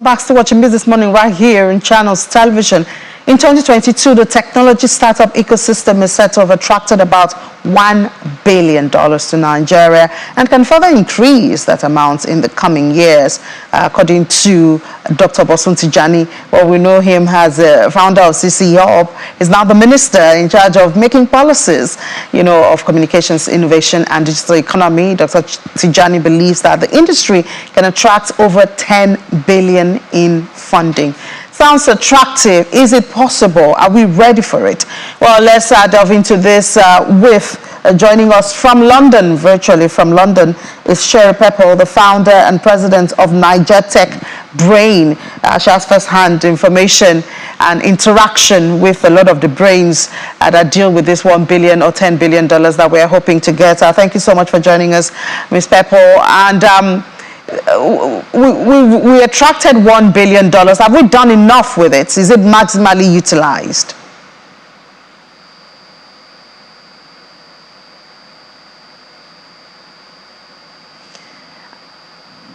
back to watching me this morning right here in Channels Television. In 2022, the technology startup ecosystem is set to have attracted about $1 billion to Nigeria and can further increase that amount in the coming years. According to Dr. Bosun Tijani, well, we know him as a founder of CC Hub, is now the minister in charge of making policies, of communications, innovation, and digital economy. Dr. Tijani believes that the industry can attract over $10 billion in funding. Sounds attractive. Is it possible? Are we ready for it? Well, let's delve into this with joining us from London, virtually from London, is Sherry Pepper, the founder and president of Niger Tech Brain. She has first-hand information and interaction with a lot of the brains that deal with this $1 billion or $10 billion that we're hoping to get. Thank you so much for joining us, Ms. Pepper. And we attracted $1 billion. Have we done enough with it? Is it maximally utilized?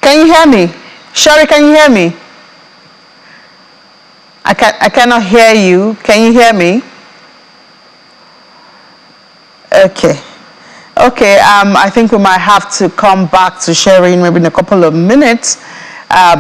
Can you hear me? Sherry, can you hear me? I cannot hear you. Can you hear me? Okay. Okay, I think we might have to come back to Sherry maybe in a couple of minutes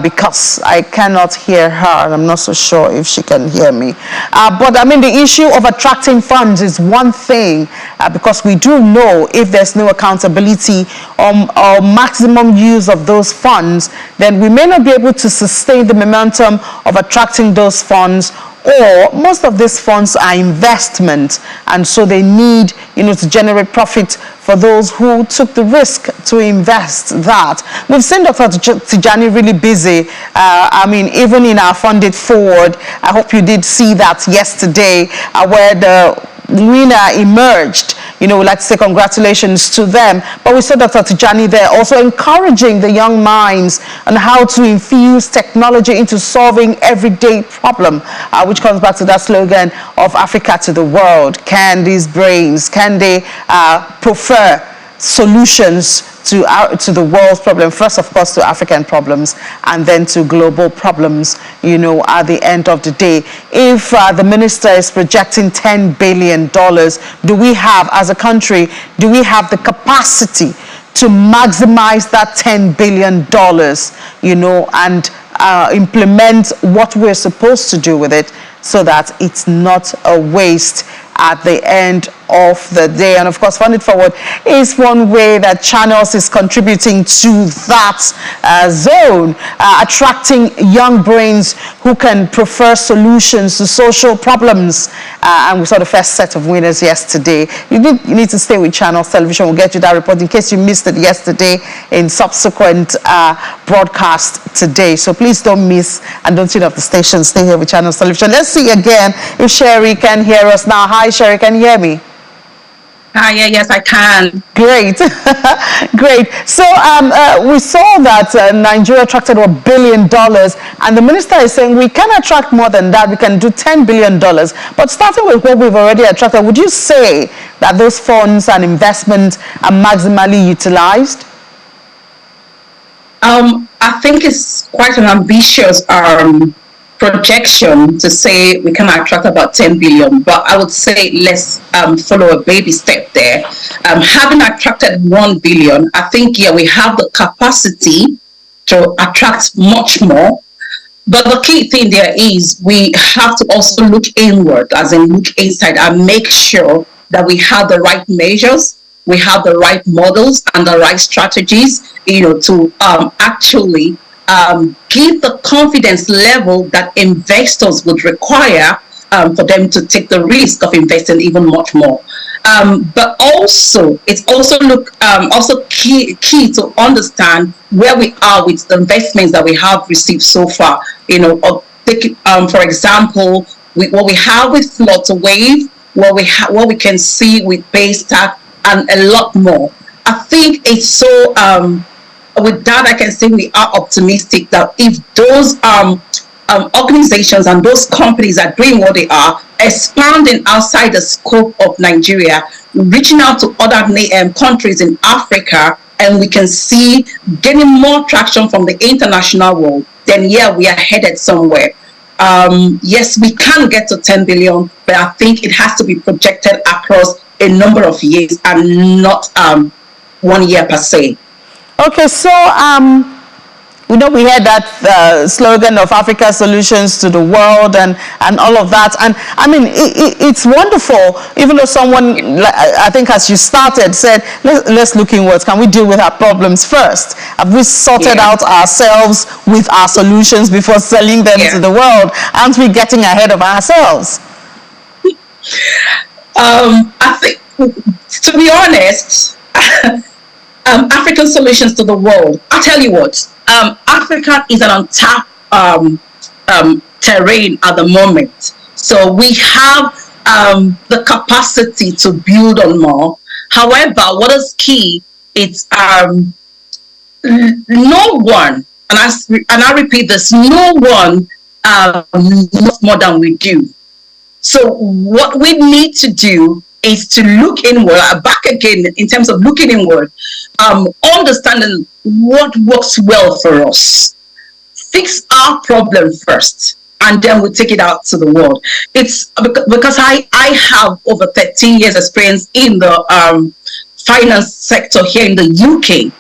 because I cannot hear her and I'm not so sure if she can hear me. But I mean, the issue of attracting funds is one thing because we do know if there's no accountability or maximum use of those funds, then we may not be able to sustain the momentum of attracting those funds, or most of these funds are investment, and so they need, to generate profit for those who took the risk to invest that. We've seen Dr. Tijani really busy. I mean, even in our Funded Forward, I hope you did see that yesterday, where the winner emerged. We'd like to say congratulations to them. But we saw Dr. Tijani there also encouraging the young minds on how to infuse technology into solving everyday problem, which comes back to that slogan of Africa to the world. Can these brains, can they prefer solutions to the world's problem, first of course to African problems and then to global problems, at the end of the day. If the minister is projecting $10 billion, do we have, as a country, do we have the capacity to maximize that $10 billion, and implement what we're supposed to do with it so that it's not a waste at the end of the day? And of course, Funded Forward is one way that Channels is contributing to that zone, attracting young brains who can prefer solutions to social problems. And we saw the first set of winners yesterday. You need to stay with Channels Television. We'll get you that report in case you missed it yesterday in subsequent broadcast today. So please don't miss and don't tune off the station. Stay here with Channels Television. Let's see again if Sherry can hear us now. Hi, Sherry, can you hear me? Hi, yes, I can. Great. Great. So we saw that Nigeria attracted $1 billion, and the minister is saying we can attract more than that. We can do $10 billion. But starting with what we've already attracted, would you say that those funds and investments are maximally utilized? I think it's quite an ambitious projection to say we can attract about 10 billion, but I would say let's follow a baby step there. Having attracted 1 billion, I think, we have the capacity to attract much more. But the key thing there is we have to also look inward, as in look inside, and make sure that we have the right measures, we have the right models and the right strategies, to actually give the confidence level that investors would require for them to take the risk of investing even much more. But also, it's also key to understand where we are with the investments that we have received so far. For example, what we have with Flutterwave, what we can see with Baystack, and a lot more. I think it's so. With that, I can say we are optimistic that if those organizations and those companies are doing what they are, expanding outside the scope of Nigeria, reaching out to other countries in Africa, and we can see getting more traction from the international world, then yeah, we are headed somewhere. Yes, we can get to 10 billion, but I think it has to be projected across a number of years and not 1 year per se. Okay, so we had that slogan of Africa Solutions to the World and all of that. And I mean, it's wonderful, even though someone, I think as you started, said, let's look inwards. Can we deal with our problems first? Have we sorted out ourselves with our solutions before selling them to the world? Aren't we getting ahead of ourselves? I think, to be honest, African solutions to the world. I'll tell you what, Africa is an untapped terrain at the moment. So we have the capacity to build on more. However, what is key is no one, and I repeat this, no one knows more than we do. So what we need to do is to look inward, back again in terms of looking inward, understanding what works well for us, fix our problem first, and then we take it out to the world. It's because I have over 13 years experience in the finance sector here in the UK.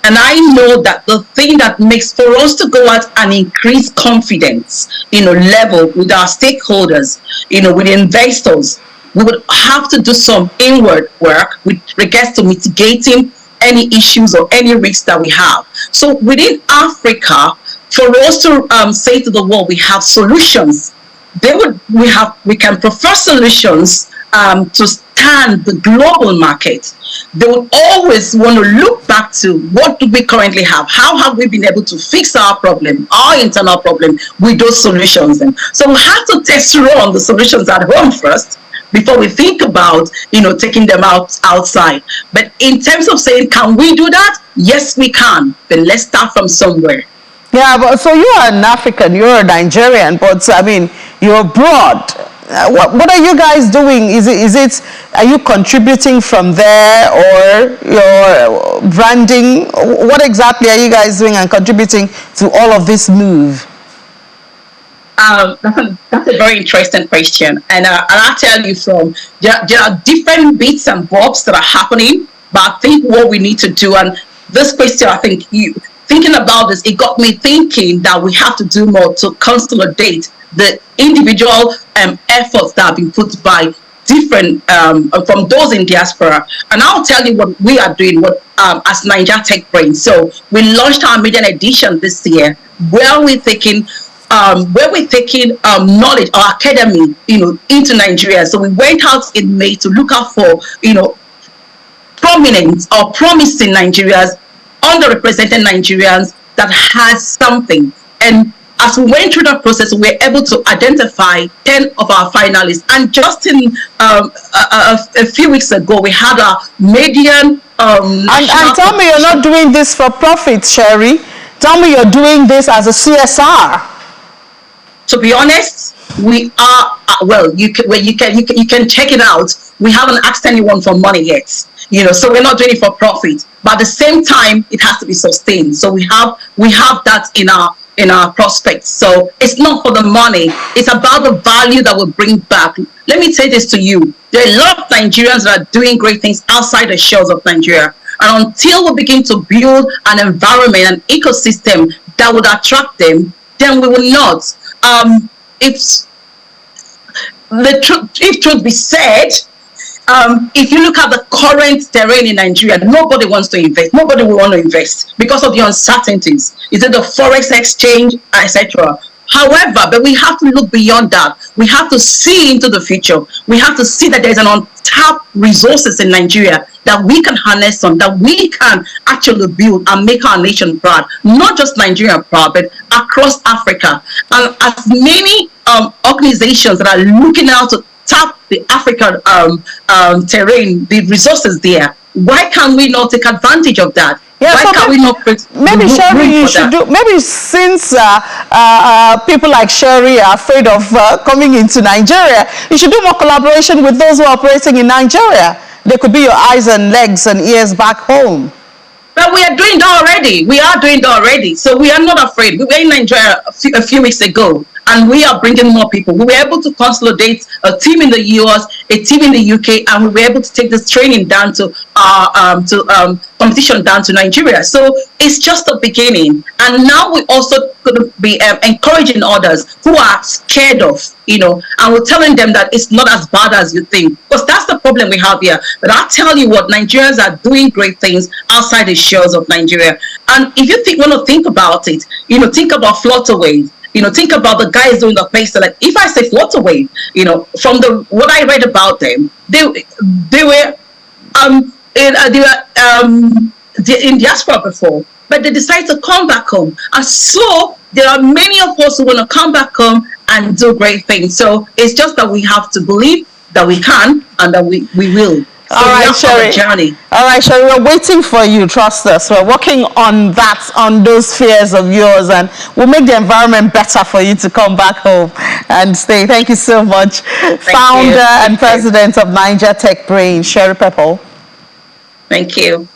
And I know that the thing that makes for us to go out and increase confidence, level with our stakeholders, with investors, we would have to do some inward work with regards to mitigating any issues or any risks that we have. So within Africa, for us to say to the world we have solutions, we can prefer solutions to stand the global market. They would always want to look back to what do we currently have? How have we been able to fix our problem, our internal problem, with those solutions? And so we have to test run the solutions at home first before we think about, taking them outside. But in terms of saying, can we do that? Yes, we can. But let's start from somewhere. Yeah, but so you are an African, you're a Nigerian, but I mean, you're abroad. What are you guys doing? Are you contributing from there, or your branding? What exactly are you guys doing and contributing to all of this move? That's a very interesting question, and I'll tell you there are different bits and bobs that are happening, but I think what we need to do, and this question, I think thinking about this, it got me thinking that we have to do more to consolidate the individual efforts that have been put by different from those in diaspora. And I'll tell you what we are doing as Niger Tech Brain. So we launched our maiden edition this year, where we're taking knowledge, our academy, into Nigeria. So we went out in May to look out for, prominent or promising Nigerians, underrepresented Nigerians that has something. And as we went through that process, we were able to identify 10 of our finalists. And just in a few weeks ago, we had a median. And tell me you're not doing this for profit, Sherry. Tell me you're doing this as a CSR. To be honest, we are, you can check it out. We haven't asked anyone for money yet. So we're not doing it for profit. But at the same time, it has to be sustained. So we have that in our prospects. So it's not for the money. It's about the value that we bring back. Let me say this to you. There are a lot of Nigerians that are doing great things outside the shores of Nigeria. And until we begin to build an environment, an ecosystem that would attract them, then we will not. If truth be said, if you look at the current terrain in Nigeria, nobody wants to invest. Nobody will want to invest because of the uncertainties. Is it the forex exchange, etc.? However, but we have to look beyond that. We have to see into the future. We have to see that there's an untapped resources in Nigeria that we can harness on, that we can actually build and make our nation proud. Not just Nigeria proud, but across Africa. And as many organizations that are looking out to tap the African terrain, the resources there, why can we not take advantage of that? Yeah, why so can we not maybe Sherry, you should do, maybe since people like Sherry are afraid of coming into Nigeria, you should do more collaboration with those who are operating in Nigeria. They could be your eyes and legs and ears back home. But we are doing that already. We are doing that already. So we are not afraid. We were in Nigeria a few weeks ago, and we are bringing more people. We were able to consolidate a team in the US, a team in the UK, and we were able to take this training down to competition down to Nigeria. So it's just the beginning. And now we also going to be encouraging others who are scared of, and we're telling them that it's not as bad as you think. Because that's the problem we have here. But I'll tell you what, Nigerians are doing great things outside the shores of Nigeria. And if you want to think about it, think about flutterwave. Think about the guys doing the pace. Like, if I say flutterwave, from what I read about them, they were in diaspora before, but they decided to come back home. And so there are many of us who want to come back home and do great things. So it's just that we have to believe that we can and that we will. So all right, Sherry. All right, Sherry, we're waiting for you. Trust us. We're working on that, on those fears of yours, and we'll make the environment better for you to come back home and stay. Thank you so much. Founder and president of Niger Tech Brain, Sherry Pepple. Thank you.